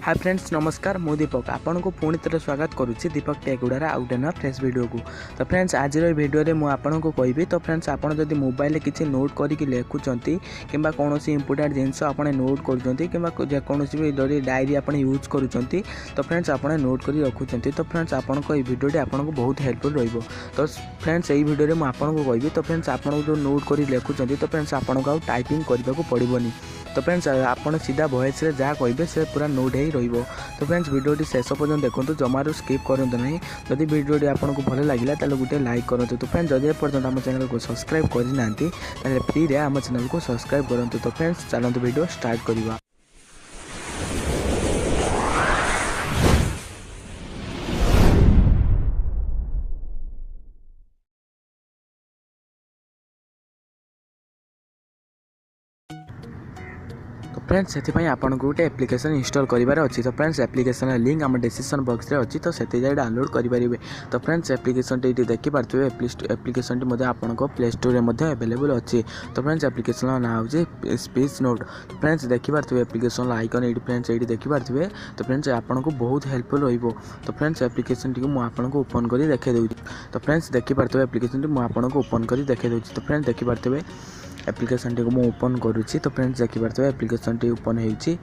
Hi friends नमस्कार मु दीपक आपन को पुणी थे स्वागत करुच्ची दीपक टेगुड़ार आउ गोटे फ्रेश वीडियो को। तो फ्रेंड्स आज वीडियो रे मुझे को कहबी। तो फ्रेंड्स आपड़ जब मोबाइल किसी नोट करके लिखुंट कि कौन इंपोर्टाट जिनस आप नोट करोसी भी डायरी आप यूज करुँच तो फ्रेंड्स आप नोट कर रखुंट तो फ्रेंड्स आपण भिडियोटी आपको बहुत हेल्पफुल रही। तो फ्रेंड्स यही वीडियो में आपको कहबी। तो फ्रेंड्स आपको जो नोट कर लिखुंट तो फ्रेंड्स आपको आउ टाइपिंग करने को पड़ोनी। तो फ्रेंड्स आप सीधा वॉइस रे जहाँ कहे से पूरा नोट ही रही। तो फ्रेंड्स वीडियोटी शेष पर्यटन देखो जमारू स्किप करूँ ना। जदि वीडियोटी आपको भल लगे तो गोटे लाइक करूँ। तो फ्रेंड्स जदि पर्यटन आम चैनल को सब्सक्राइब करना फ्री रे आम चैनल को सब्सक्राइब करूँ। तो फ्रेंड्स चलते वीडियो स्टार्ट करवा। तो फ्रेंड्स से आपको गोटे एप्लिकेशन इंस्टॉल करार अच्छी। तो फ्रेंड्स एप्लिकेशन लिंक आम डिस्क्रिप्शन बॉक्स रे अच्छी। तो से डाउनलोड करेंगे। तो फ्रेंड्स एप्लिकेशन देखिपे एप्लिकेशन आपको प्ले स्टोर में अवेलेबल अच्छी। तो फ्रेंड्स एप्लिकेशन ना हो स्पीच नोट। तो फ्रेंड्स देखिपे एप्लिकेशन आइकन ये फ्रेंड्स ये देखिपे। तो फ्रेंड्स आपको बहुत हेल्पफुल रही। तो फ्रेंड्स एप्लिकेशन टी मुझे ओपन कर देखे दूँ। तो फ्रेंड्स देखिपे एप्लिकेशन टी मुझे ओपन कर देखे दूँ। तो फ्रेंड्स देखिपे एप्लिकेशन टी को ओपन करुच्ची। तो फ्रेंड्स देखिपे एप्लिकेशन टी ओपन होती।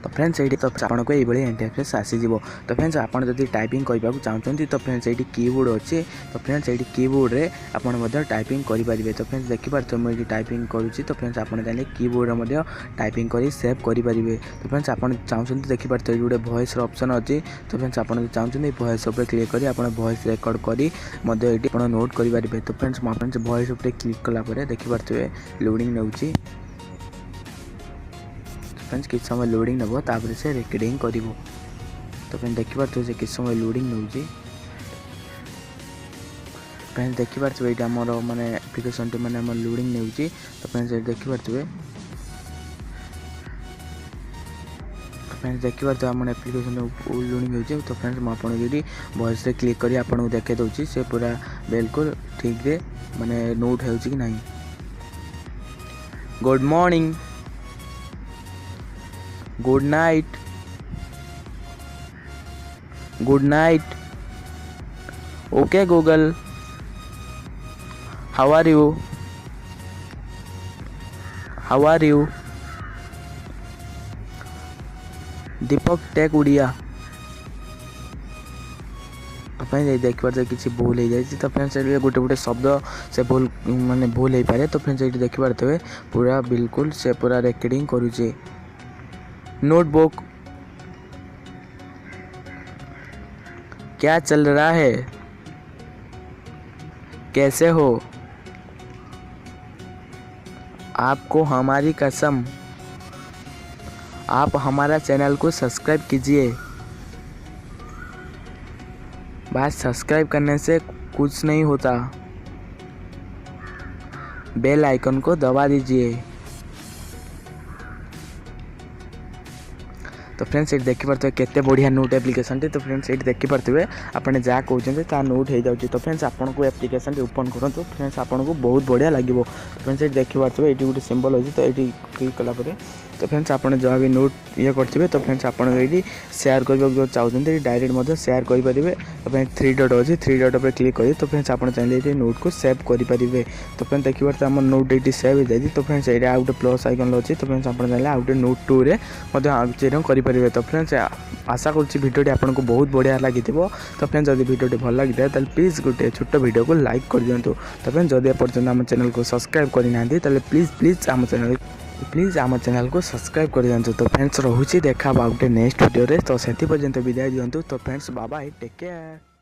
तो फ्रेंड्स ये तो आपको ये इंटरफेस आसीज। तो फ्रेंड्स आप टाइपिंग करने को चाहते तो फ्रेंड्स ये कीबोर्ड अच्छे। तो फ्रेंड्स ये कीबोर्ड रे आप टाइपिंग करेंगे। तो फ्रेंड्स देखिपे मुझे टाइपिंग करुच्ची। तो फ्रेंड्स आप कीबोर्ड में टाइपिंग कर सेव करेंगे। तो फ्रेंड्स आप चाहते देखिपे गोटे वॉइस ऑप्शन अच्छी। तो फ्रेंड्स आप चाहते वॉइस उपर क्लिक कर वॉइस रेकर्ड कर नोट करेंगे। तो फ्रेंड्स मुझे वॉइस उपर क्लिक कलापर देखिपे लोडिंग नौची। फ्रेंड्स किस समय लोडिंग नब तापर से रेकर्डिंग कर। तो फ्रेंड्स देखिपे से किस समय लोडिंग नौ। फ्रेंड्स देखिपे ये आमर माने एप्लिकेशन टी माने लोडिंग नौ। तो फ्रेंड्स ये देखिपे आम एप्लिकेशन लोडिंग हो। तो फ्रेंड्स मुझे वॉइस रे क्लिक कर आपको देखे दूसरी से पूरा बिल्कुल ठीक रे माने नोट हो कि नहीं। Good morning, good night, good night, okay Google, how are you, how are you, Deepak tech Odia. देखिए किसी भूल हो जाए। तो फ्रेंड्स ये गोटे गोटे शब्द से भूल माने भूल हो पाए। तो फ्रेंड्स ये देखिपे पूरा बिल्कुल से पूरा रेकर्डिंग करुचे। नोटबुक, क्या चल रहा है, कैसे हो, आपको हमारी कसम, आप हमारा चैनल को सब्सक्राइब कीजिए। बस सब्सक्राइब करने से कुछ नहीं होता, बेल आइकन को दबा दीजिए। तो फ्रेंड्स ये देखिपे केते बढ़िया नोट एप्लिकेशन टी। तो फ्रेंड्स ये देखिपे आपने जहाँ कहते ता नोट हो जाए। तो फ्रेंड्स आपको एप्लिकेशन ओपन करूँ। तो फ्रेंड्स आपको बहुत बढ़िया लगे। फ्रेंड्स ये देखिपे ये गोटे सिंबल अच्छी। तो ये क्लिक कलापर तो फ्रेंड्स आप जहाँ भी नोट ये करेंगे। तो फ्रेंड्स आप सेयार करने जो चाहते डायरेक्ट सेयार करेंगे। तो फ्रेंड्स थ्री डट अच्छी, थ्री डट पर क्लिक करेंगे। तो फ्रेंड्स आप चाहिए नोट को सेव करेंगे। तो फ्रेंड्स देखिए आम नोट ये सेव हो जाए। तो फ्रेंड्स ये आउ गोटे प्लस आइकन अच्छी। तो फ्रेंड्स आप चाहिए आउ गोटे नोट टू रे करेंगे। तो फ्रेंड्स आशा करुँच भिडियोटी आपको बहुत बढ़िया लगी। तो फ्रेंड्स जब भिडियोटी भल लगी तो प्लीज़ गोटे छोट वीडियो को लाइक कर दिंतु। तो फ्रेंड्स जब पर्यटन आम चैनल को सब्सक्राइब करना प्लीज़ आम चैनल को सब्सक्राइब कर दिंतु। तो फ्रेंड्स रोचे देखा गोटे नेक्स्ट वीडियो रे। तो से पर्यंत विदाय दिंतु। तो friends bye bye, take care.